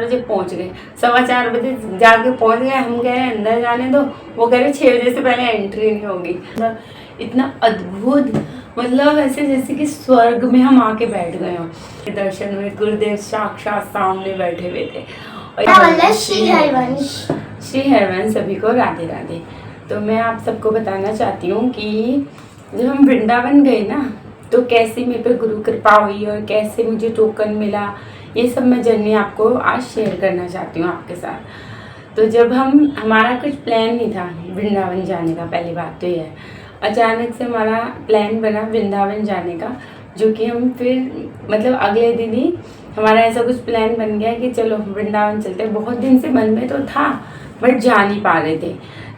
4 बजे पहुंच गए, 4:15 बजे जाके पहुंच गए। हम कह रहे हैं अंदर जाने दो, वो कह रहे 6 बजे से पहले एंट्री नहीं होगी। इतना अद्भुत, मतलब ऐसे जैसे कि स्वर्ग में हम आके बैठ गए हों। दर्शन में गुरुदेव साक्षात सामने बैठे हुए थे। और श्री हरिवंश। श्री हरिवंश सभी को राधे राधे। तो मैं आप सबको बताना चाहती हूँ कि जब हम वृंदावन गए ना, तो कैसे मेरे पे गुरु कृपा हुई और कैसे मुझे टोकन मिला, ये सब मैं जर्नी आपको आज शेयर करना चाहती हूँ आपके साथ। तो जब हमारा कुछ प्लान नहीं था वृंदावन जाने का, पहली बात तो ये है, अचानक से हमारा प्लान बना वृंदावन जाने का, जो कि हम फिर मतलब अगले दिन ही हमारा ऐसा कुछ प्लान बन गया कि चलो वृंदावन चलते हैं। बहुत दिन से मन में तो था बट जा नहीं पा रहे थे,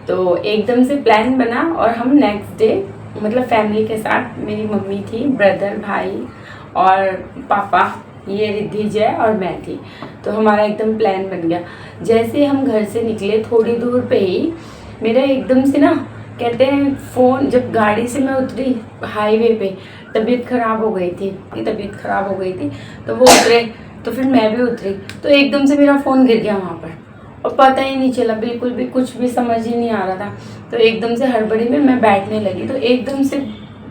तो एकदम से प्लान बना और हम नेक्स्ट डे मतलब फैमिली के साथ, मेरी मम्मी थी, ब्रदर, भाई और पापा, ये रिद्धि जय और मैं थी, तो हमारा एकदम प्लान बन गया। जैसे हम घर से निकले थोड़ी दूर पे ही मेरा एकदम से ना, कहते हैं फ़ोन, जब गाड़ी से मैं उतरी हाईवे पे, तबीयत ख़राब हो गई थी, तो वो उतरे, तो फिर मैं भी उतरी, तो एकदम से मेरा फ़ोन गिर गया वहाँ पर और पता ही नहीं चला, बिल्कुल भी कुछ भी समझ ही नहीं आ रहा था। तो एकदम से हड़बड़ी में मैं बैठने लगी, तो एकदम से,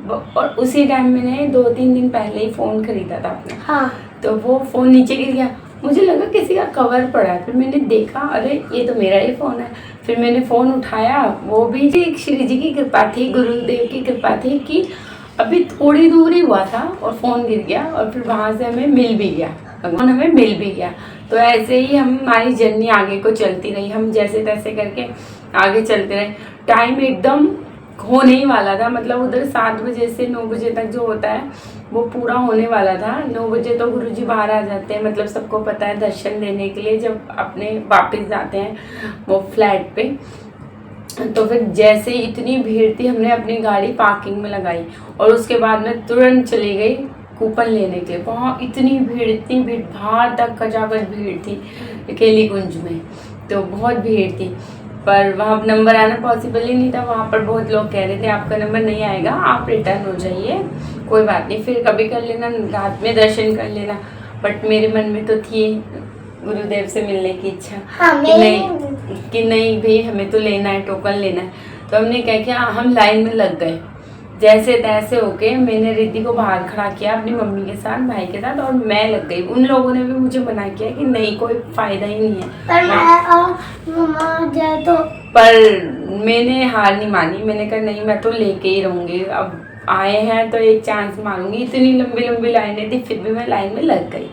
और उसी टाइम मैंने 2-3 दिन पहले ही फ़ोन खरीदा था अपना। हाँ। तो वो फ़ोन नीचे गिर गया, मुझे लगा किसी का कवर पड़ा है, फिर मैंने देखा अरे ये तो मेरा ही फ़ोन है। फिर मैंने फ़ोन उठाया, वो भी एक श्री जी की कृपा थी, गुरुदेव की कृपा थी कि अभी थोड़ी दूर ही हुआ था और फ़ोन गिर गया, और फिर वहाँ से हमें मिल भी गया, भगवान हमें मिल भी गया। तो ऐसे ही हमारी जर्नी आगे को चलती रही, हम जैसे तैसे करके आगे चलते रहे। टाइम एकदम होने ही वाला था, मतलब उधर 7 बजे से 9 बजे तक जो होता है वो पूरा होने वाला था। 9 बजे तो गुरुजी बाहर आ जाते हैं, मतलब सबको पता है, दर्शन देने के लिए जब अपने वापस जाते हैं वो फ्लैट पे। तो फिर जैसे इतनी भीड़ थी, हमने अपनी गाड़ी पार्किंग में लगाई और उसके बाद में तुरंत चली गई कूपन लेने के लिए। वहाँ इतनी भीड़, बाहर तक खचाखच भीड़ थी केली कुंज में, तो बहुत भीड़ थी, पर वहाँ नंबर आना पॉसिबल ही नहीं था। वहाँ पर बहुत लोग कह रहे थे आपका नंबर नहीं आएगा, आप रिटर्न हो जाइए, कोई बात नहीं, फिर कभी कर लेना, रात में दर्शन कर लेना। बट मेरे मन में तो थी गुरुदेव से मिलने की इच्छा। हाँ, कि नहीं भाई, हमें तो लेना है, टोकन लेना है। तो हमने क्या किया, हम लाइन में लग गए, जैसे तैसे होके मैंने रिद्धि को बाहर खड़ा किया अपनी मम्मी के साथ, भाई के साथ, और मैं लग गई। उन लोगों ने भी मुझे मना किया कि नहीं, कोई फायदा ही नहीं है, पर मम्मा जाए तो, पर मैंने हार नहीं मानी। मैंने कहा नहीं, मैं तो लेके ही रहूँगी, अब आए हैं तो एक चांस मारूंगी। इतनी लंबी लंबी लाइनें थी, फिर भी मैं लाइन में लग गई,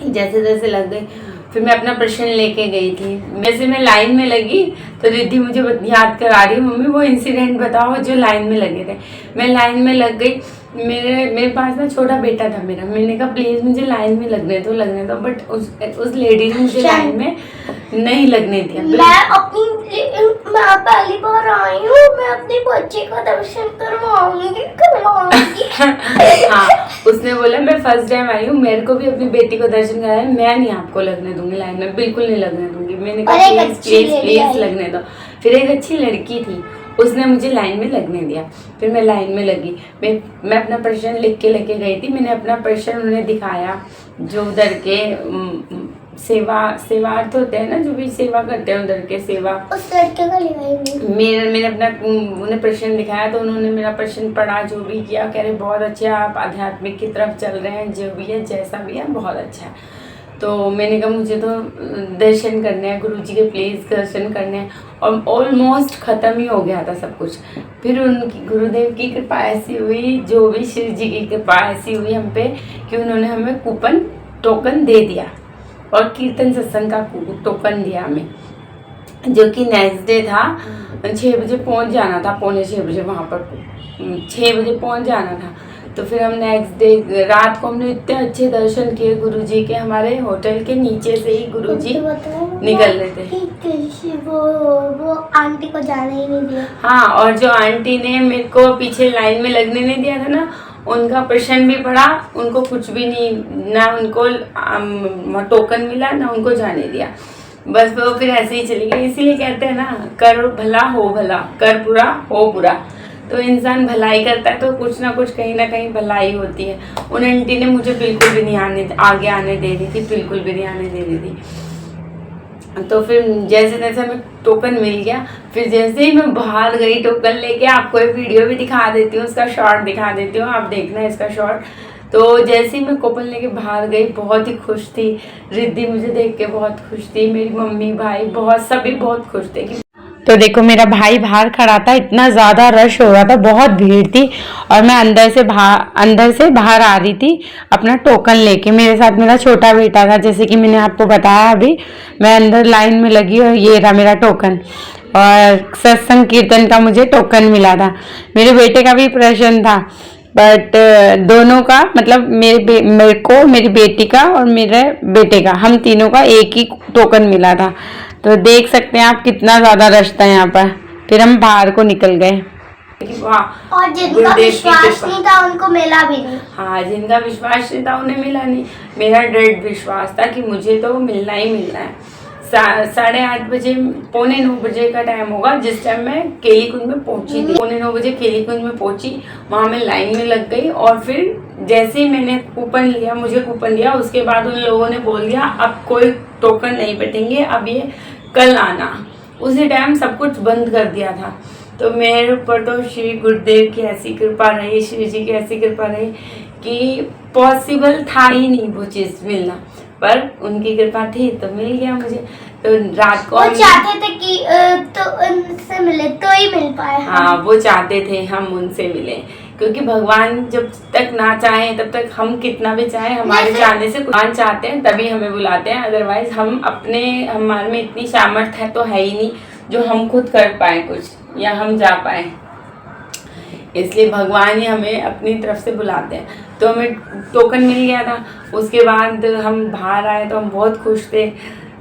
जैसे तैसे लग गई। फिर मैं अपना प्रश्न लेके गई थी, जैसे मैं लाइन में लगी तो रिद्धि मुझे याद करा रही, मम्मी वो इंसिडेंट बताओ जो लाइन में लगे थे। मैं लाइन में लग गई, मेरे पास ना छोटा बेटा था मेरा, मैंने कहा प्लीज़ मुझे लाइन में लगने दो, बट उस लेडी ने मुझे लाइन में नहीं लगने दिया। मैं पहली बार आई हूँ, मैं अपने बच्चे का दर्शन करवाऊंगी। हाँ, उसने बोला मैं फर्स्ट टाइम आई हूँ, मेरे को भी अपनी बेटी को दर्शन कराया, मैं नहीं आपको लगने दूंगी लाइन में, बिल्कुल नहीं लगने दूंगी। मैंने कहा प्लीज लगने दो। फिर एक अच्छी लड़की थी, उसने मुझे लाइन में लगने दिया, फिर मैं लाइन में लगी। मैं अपना प्रश्न लिख के लेके गई थी, मैंने अपना प्रश्न उन्हें दिखाया, जो उधर के सेवार्थ होते हैं ना, जो भी सेवा करते हैं उधर के सेवा, उस लड़के का मैंने अपना उन्हें प्रश्न दिखाया, तो उन्होंने मेरा प्रश्न पढ़ा, जो भी किया, कह रहे बहुत अच्छा, आप आध्यात्मिक की तरफ चल रहे हैं, जो भी है जैसा भी है बहुत अच्छा है। तो मैंने कहा मुझे तो दर्शन करने हैं गुरुजी के, प्लीज़ दर्शन करने हैं, और ऑलमोस्ट ख़त्म ही हो गया था सब कुछ। फिर उनकी गुरुदेव की कृपा ऐसी हुई, जो भी शिव जी की कृपा ऐसी हुई हम पे, कि उन्होंने हमें टोकन दे दिया, और कीर्तन सत्संग का टोकन दिया हमें, जो कि नेक्स्ट डे था। 6 बजे पहुंच जाना था, 5:45 बजे वहाँ पर 6 बजे पहुंच जाना था। तो फिर हम नेक्स्ट डे रात को हमने इतने अच्छे दर्शन किए गुरुजी के, हमारे होटल के नीचे से ही गुरुजी निकल रहे थे। वो आंटी को जाने ही नहीं दिया। हाँ, और जो आंटी ने मेरे को पीछे लाइन में लगने नहीं दिया था ना, उनका प्रश्न भी पढ़ा, उनको कुछ भी नहीं, ना उनको टोकन मिला, ना उनको जाने दिया, बस वो फिर ऐसे ही चली गई। इसीलिए कहते हैं ना, कर भला हो भला, कर बुरा हो बुरा। तो इंसान भलाई करता है तो कुछ ना कुछ कहीं ना कहीं भलाई होती है। उन आंटी ने मुझे बिल्कुल भी नहीं आगे आने दे रही थी, बिल्कुल भी नहीं आने दे रही थी। तो फिर जैसे तैसे हमें टोकन मिल गया। फिर जैसे ही मैं बाहर गई टोकन लेके, आपको एक वीडियो भी दिखा देती हूँ, उसका शॉर्ट दिखा देती हूँ, आप देखना इसका शॉर्ट। तो जैसे ही मैं कूपन लेके बाहर गई, बहुत ही खुश थी। रिद्धि मुझे देख के बहुत खुश थी, मेरी मम्मी भाई सभी बहुत खुश थे। तो देखो मेरा भाई बाहर खड़ा था, इतना ज़्यादा रश हो रहा था, बहुत भीड़ थी, और मैं अंदर से बाहर आ रही थी अपना टोकन लेके। मेरे साथ मेरा छोटा बेटा था, जैसे कि मैंने आपको बताया अभी। मैं अंदर लाइन में लगी और ये रहा मेरा टोकन, और सत्संग कीर्तन का मुझे टोकन मिला था। मेरे बेटे का भी प्रश्न था, बट दोनों का मतलब मेरे को, मेरी बेटी का और मेरे बेटे का, हम तीनों का एक ही टोकन मिला था। तो देख सकते हैं आप कितना ज़्यादा रश था यहाँ पर। फिर हम बाहर को निकल गए। और जिनका विश्वास नहीं था उनको मिला भी नहीं। हाँ, जिनका विश्वास नहीं था उन्हें मिला नहीं। मेरा दृढ़ विश्वास था कि मुझे तो मिलना ही मिलना है। 8:30 बजे, 8:45 बजे का टाइम होगा जिस टाइम मैं केली कुंज में पहुंची थी। 8:45 बजे केली कुंज में पहुंची, वहाँ मैं लाइन में लग गई। और फिर जैसे ही मैंने कूपन लिया, मुझे कूपन दिया, उसके बाद उन लोगों ने बोल दिया अब कोई टोकन नहीं बटेंगे, अब ये कल आना। उसी टाइम सब कुछ बंद कर दिया था। तो मेरे ऊपर तो श्री गुरुदेव की ऐसी कृपा रही, श्री जी की ऐसी कृपा रही कि पॉसिबल था ही नहीं वो चीज़ मिलना, पर उनकी कृपा थी तो मिल गया मुझे। तो रात को वो चाहते थे कि तो उनसे मिले तो ही मिल पाए। हाँ, वो चाहते थे हम उनसे मिले, क्योंकि भगवान जब तक ना चाहे तब तक हम कितना भी चाहे, हमारे चाहने से भगवान चाहते हैं तभी हमें बुलाते हैं। अदरवाइज हमारे में इतनी सामर्थ्य है तो है ही नहीं जो हम खुद कर पाए कुछ या हम जा पाए। इसलिए भगवान ही हमें अपनी तरफ से बुलाते हैं। तो हमें टोकन मिल गया था। उसके बाद हम बाहर आए तो हम बहुत खुश थे।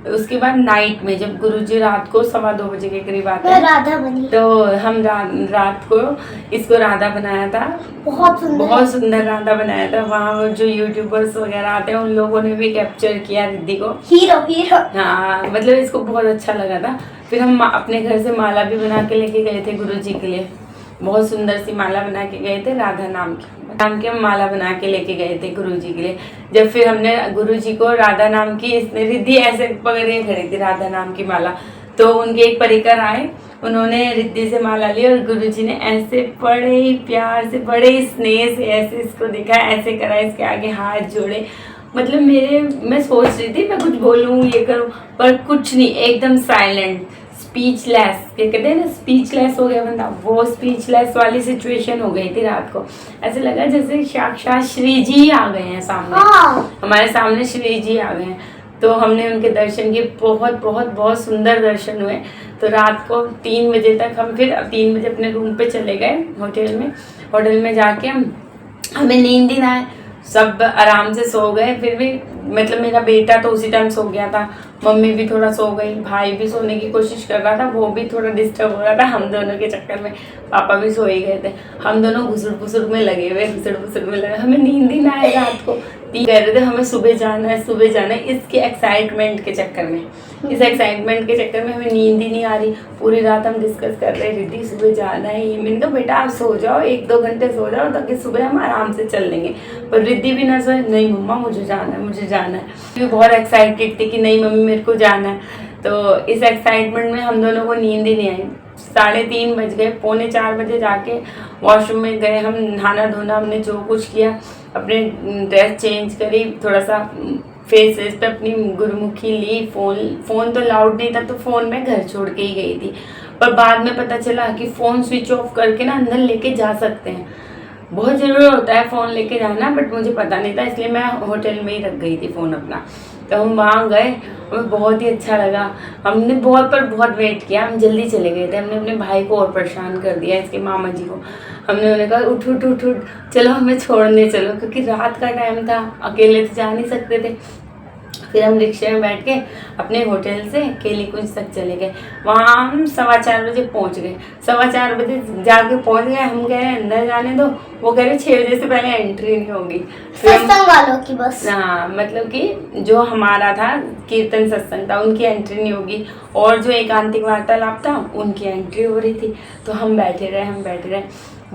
उसके बाद नाइट में जब गुरुजी रात को 2:15 बजे के करीब आते हैं, राधा बनी, तो हम रात को इसको राधा बनाया था। बहुत सुंदर राधा बनाया था। वहाँ जो यूट्यूबर्स वगैरह आते हैं उन लोगों ने भी कैप्चर किया रिद्धि को, हीरो। हाँ, मतलब इसको बहुत अच्छा लगा था। फिर हम अपने घर से माला भी बना के लेके गए थे गुरुजी के लिए। बहुत सुंदर सी माला बना के गए थे, राधा नाम की हम माला बना के लेके गए थे गुरुजी के लिए। जब फिर हमने गुरुजी को राधा नाम की, इसने रिद्धि ऐसे पकड़े खड़ी थी राधा नाम की माला, तो उनके एक परिकर आए, उन्होंने रिद्धि से माला ली और गुरुजी ने ऐसे बड़े ही प्यार से, बड़े ही स्नेह से ऐसे इसको देखा, ऐसे करा, इसके आगे हाथ जोड़े। मतलब मैं सोच रही थी मैं कुछ बोलूँ, ये करूँ, पर कुछ नहीं, एकदम साइलेंट, स्पीचलेस। क्या कहते हैं ना, स्पीचलेस हो गया बंदा, वो स्पीचलेस वाली सिचुएशन हो गई थी रात को। ऐसे लगा जैसे साक्षात श्री जी आ गए हैं सामने। हमारे सामने श्री जी आ गए हैं। तो हमने उनके दर्शन किए, बहुत सुंदर दर्शन हुए। तो रात को 3 बजे तक हम फिर 3 बजे अपने रूम पे चले गए होटल में जाके हमें नींद ही ना आए, सब आराम से सो गए। फिर भी मतलब मेरा बेटा तो उसी टाइम सो गया था, मम्मी भी थोड़ा सो गई, भाई भी सोने की कोशिश कर रहा था, वो भी थोड़ा डिस्टर्ब हो रहा था। हम दोनों के चक्कर में पापा भी सो ही गए थे। हम दोनों घुसुर में लगे हुए, हमें नींद ही ना आए रात को। कह रहे थे हमें सुबह जाना है, इसके एक्साइटमेंट के चक्कर में, हमें नींद ही नहीं आ रही। पूरी रात हम डिस्कस कर रहे, रिद्धि सुबह जाना है। ये मैंने कहा बेटा आप सो जाओ, 1-2 घंटे सो जाओ ताकि सुबह हम आराम से चल लेंगे। पर रिद्धि भी ना सोए, नहीं मम्मा मुझे जाना है। भी बहुत एक्साइटेड थी कि नहीं मम्मी मेरे को जाना है। तो इस एक्साइटमेंट में हम दोनों को नींद ही नहीं आई। 3:30 बज गए, 3:45 बजे जाके वॉशरूम में गए हम, नहाना धोना, हमने जो कुछ किया, अपने ड्रेस चेंज करी, थोड़ा सा फेस पे अपनी गुरुमुखी ली। फ़ोन तो लाउड नहीं था, तो फ़ोन मैं घर छोड़ के ही गई थी। पर बाद में पता चला कि फ़ोन स्विच ऑफ करके ना अंदर लेके जा सकते हैं। बहुत ज़रूरी होता है फ़ोन लेके जाना, बट मुझे पता नहीं था, इसलिए मैं होटल में ही रख गई थी फ़ोन अपना। तो हम वहाँ गए, हमें बहुत ही अच्छा लगा। हमने बहुत वेट किया, हम जल्दी चले गए थे। हमने अपने भाई को और परेशान कर दिया, इसके मामा जी को। हमने उन्हें कहा उठ चलो हमें छोड़ने चलो, क्योंकि रात का टाइम था, अकेले तो जा नहीं सकते थे। फिर हम रिक्शे में बैठ के अपने होटल से केली कुंज तक चले गए। वहाँ हम 4:15 बजे पहुँच गए। 4:15 बजे जाके पहुँच गए। हम कह रहे अंदर जाने दो, वो कह रहे 6 बजे से पहले एंट्री नहीं होगी। सत्संग वालों की बस। हाँ, मतलब कि जो हमारा था कीर्तन सत्संग था, उनकी एंट्री नहीं होगी, और जो एकांतिक वार्तालाप था उनकी एंट्री हो रही थी। तो हम बैठे रहे।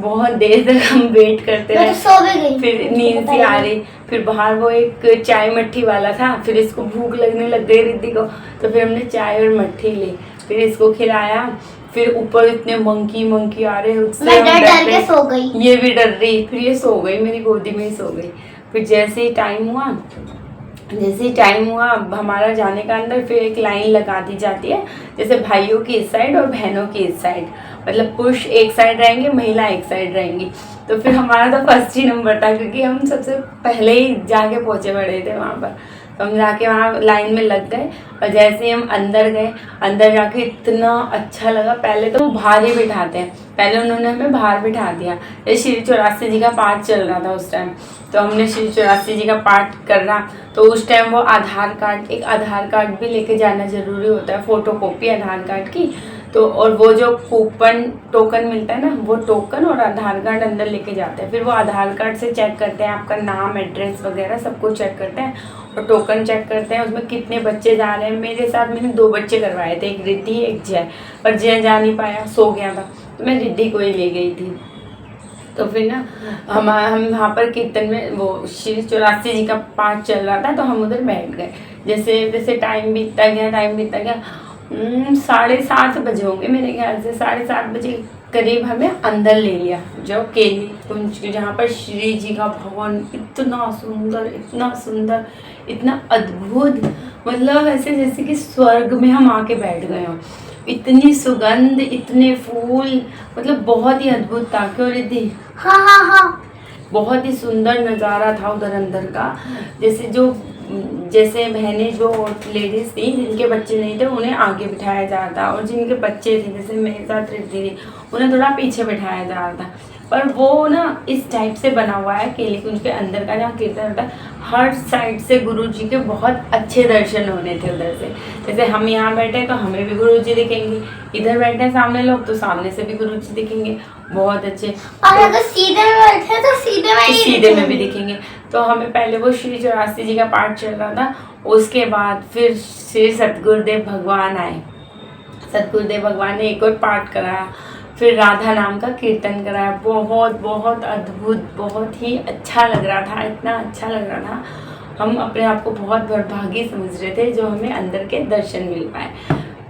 बहुत देर तक हम वेट करते मैं रहे। तो सो भी गई। फिर नींद सी आ रही, फिर बाहर वो एक चाय मट्ठी वाला था, फिर इसको भूख लगने लग गई रिद्धि को, तो फिर हमने चाय और मट्ठी ली, फिर इसको खिलाया। फिर ऊपर इतने मंकी आ रहे, उससे मैं हम डर डर के गए। सो गई। ये भी डर रही, फिर ये सो गई, मेरी गोदी में ही सो गई। फिर जैसे ही टाइम हुआ अब हमारा जाने का अंदर, फिर एक लाइन लगा दी जाती है, जैसे भाइयों की इस साइड और बहनों की इस साइड, मतलब पुरुष एक साइड रहेंगे, महिला एक साइड रहेंगी। तो फिर हमारा तो फर्स्ट ही नंबर था, क्योंकि हम सबसे पहले ही जाके पहुंचे पड़े थे वहाँ पर। तो हम जाके वहाँ लाइन में लग गए, और जैसे ही हम अंदर गए, अंदर जाके इतना अच्छा लगा। पहले तो वो बाहर ही बिठाते हैं, पहले उन्होंने हमें बाहर बिठा दिया। ये श्री 84 जी का पाठ चल रहा था उस टाइम, तो हमने श्री 84 जी का पाठ करना, तो उस टाइम वो आधार कार्ड भी लेके जाना ज़रूरी होता है, फोटोकॉपी आधार कार्ड की। तो और वो जो कूपन टोकन मिलता है ना, वो टोकन और आधार कार्ड अंदर लेके जाते हैं। फिर वो आधार कार्ड से चेक करते हैं आपका नाम, एड्रेस वगैरह सब कुछ चेक करते हैं, और टोकन चेक करते हैं उसमें कितने बच्चे जा रहे हैं। मेरे साथ मैंने 2 बच्चे करवाए थे, एक रिद्धि एक जय, पर जय जा नहीं पाया, सो गया था, तो मैं रिद्धि को ही ले गई थी। तो फिर ना हम वहाँ पर कीर्तन में वो श्री 84 जी का पाठ चल रहा था, तो हम उधर बैठ गए। जैसे जैसे टाइम बीतता गया 7:30 बजे होंगे मेरे ख्याल से, 7:30 बजे करीब हमें अंदर ले लिया, जो केली कुंज के, जहाँ पर श्री जी का भवन इतना सुंदर, इतना अद्भुत, मतलब ऐसे जैसे कि स्वर्ग में हम आके बैठ गए हों। इतनी सुगंध, इतने फूल, मतलब बहुत ही अद्भुत था। क्यों रिद्धि? हाँ। बहुत ही सुंदर नज़ारा था उधर अंदर का। जैसे बहनें जो लेडीज़ थी जिनके बच्चे नहीं थे, उन्हें आगे बिठाया जा रहा था, और जिनके बच्चे थे जैसे मेरे साथ रिद्धि थी, उन्हें थोड़ा पीछे बिठाया जा रहा था। पर वो ना इस टाइप से बना हुआ है केली कुंज के अंदर का, जहाँ कीर्तन होता है, हर साइड से गुरु जी के बहुत अच्छे दर्शन होने थे उधर से। जैसे हम यहाँ बैठे तो हमें भी गुरु जी दिखेंगे, इधर बैठे हैं सामने लोग तो सामने से भी गुरु जी दिखेंगे, बहुत अच्छे। और अगर सीधे में बैठे तो सीधे में भी दिखेंगे। तो हमें पहले वो श्री 84 जी का पाठ चल रहा था, उसके बाद फिर श्री सतगुरुदेव भगवान आए। सतगुरुदेव भगवान ने एक और पाठ कराया, फिर राधा नाम का कीर्तन कराया। बहुत अद्भुत, बहुत ही अच्छा लग रहा था, इतना अच्छा लग रहा था। हम अपने आप को बहुत बड़भागी समझ रहे थे जो हमें अंदर के दर्शन मिल पाए,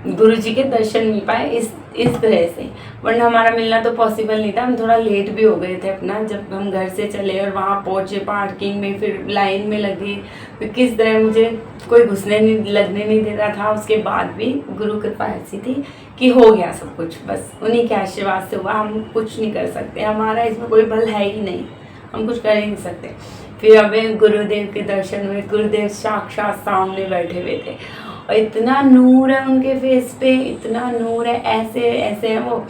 गुरु जी के दर्शन मिल पाए इस तरह से, वरना हमारा मिलना तो पॉसिबल नहीं था। हम थोड़ा लेट भी हो गए थे अपना, जब हम घर से चले और वहाँ पहुँचे पार्किंग में, फिर लाइन में लगे, फिर किस तरह मुझे कोई लगने नहीं दे रहा था। उसके बाद भी गुरु कृपा ऐसी थी कि हो गया सब कुछ, बस उन्हीं के आशीर्वाद से हुआ। हम कुछ नहीं कर सकते, हमारा इसमें कोई बल है ही नहीं, हम कुछ कर ही नहीं सकते। फिर हमें गुरुदेव के दर्शन हुए, गुरुदेव साक्षात सामने बैठे हुए थे, और इतना नूर है उनके फेस पे, इतना नूर है, ऐसे है वो,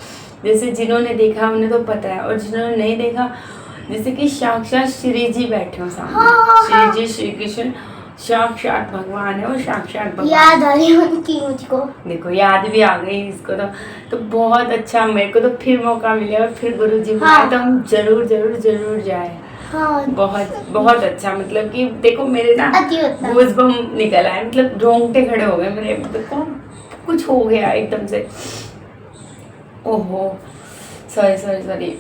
जैसे जिन्होंने देखा उन्हें तो पता है, और जिन्होंने नहीं देखा जैसे कि साक्षात श्री जी बैठे हो सामने। श्री जी श्री कृष्ण साक्षात भगवान है, वो साक्षात भगवान। याद आ रही उनकी मुझको, देखो याद भी आ गई इसको तो बहुत अच्छा। मेरे को तो फिर मौका मिले और फिर गुरु जी बुलाए तो हम जरूर जाए। हाँ। बहुत अच्छा, मतलब कि देखो मेरे ना गूज़बम्प निकल आए, मतलब रोंगटे खड़े हो गए मेरे, मतलब कुछ हो गया एकदम से। ओहो सॉरी।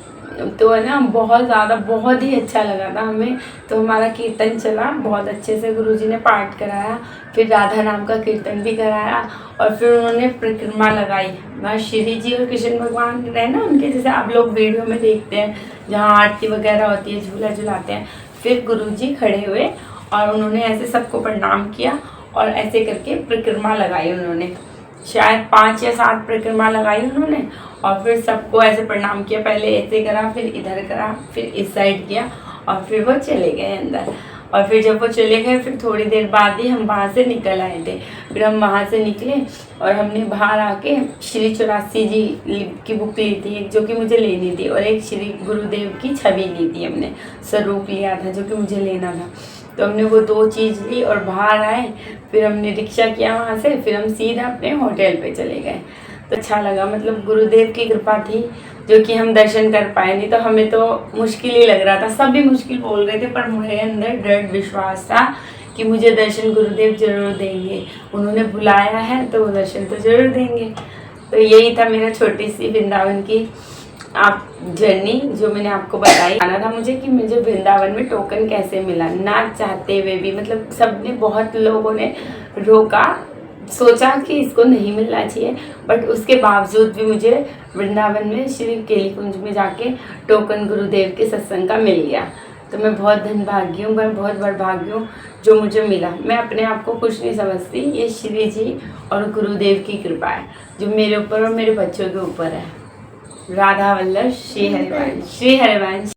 तो है ना, बहुत ही अच्छा लगा था हमें। तो हमारा कीर्तन चला बहुत अच्छे से, गुरुजी ने पाठ कराया, फिर राधा नाम का कीर्तन भी कराया, और फिर उन्होंने परिक्रमा लगाई। वहाँ श्री जी और कृष्ण भगवान रहे ना उनके, जैसे आप लोग वीडियो में देखते हैं जहाँ आरती वगैरह होती है, झूला झुलाते हैं। फिर गुरुजी खड़े हुए और उन्होंने ऐसे सबको प्रणाम किया, और ऐसे करके परिक्रमा लगाई उन्होंने, शायद 5 या 7 परिक्रमा लगाई उन्होंने, और फिर सबको ऐसे प्रणाम किया। पहले ऐसे करा, फिर इधर करा, फिर इस साइड किया, और फिर वो चले गए अंदर। और फिर जब वो चले गए, फिर थोड़ी देर बाद ही हम वहाँ से निकल आए थे। फिर हम वहाँ से निकले और हमने बाहर आके श्री 84 जी की बुक ली थी, एक जो कि मुझे लेनी थी, और एक श्री गुरुदेव की छवि ली थी, हमने स्वरूप लिया था जो कि मुझे लेना था। तो हमने वो 2 चीज़ ली और बाहर आए। फिर हमने रिक्शा किया वहाँ से, फिर हम सीधा अपने होटल पे चले गए। तो अच्छा लगा, मतलब गुरुदेव की कृपा थी जो कि हम दर्शन कर पाए, नहीं तो हमें तो मुश्किल ही लग रहा था। सभी मुश्किल बोल रहे थे, पर मेरे अंदर दृढ़ विश्वास था कि मुझे दर्शन गुरुदेव जरूर देंगे। उन्होंने बुलाया है तो वो दर्शन तो जरूर देंगे। तो यही था मेरा छोटी सी वृंदावन की आप जर्नी जो मैंने आपको बताई, आना था मुझे कि मुझे वृंदावन में टोकन कैसे मिला, ना चाहते हुए भी, मतलब सबने, बहुत लोगों ने रोका, सोचा कि इसको नहीं मिलना चाहिए, बट उसके बावजूद भी मुझे वृंदावन में श्री केली कुंज में जाके टोकन गुरुदेव के सत्संग का मिल गया। तो मैं बहुत धनभागी हूँ, मैं बहुत बड़भागी हूँ जो मुझे मिला। मैं अपने आप को कुछ नहीं समझती, ये श्री जी और गुरुदेव की कृपा है जो मेरे ऊपर और मेरे बच्चों के ऊपर है। राधा वल्लभ श्री हरिवंश, श्री हरिवंश।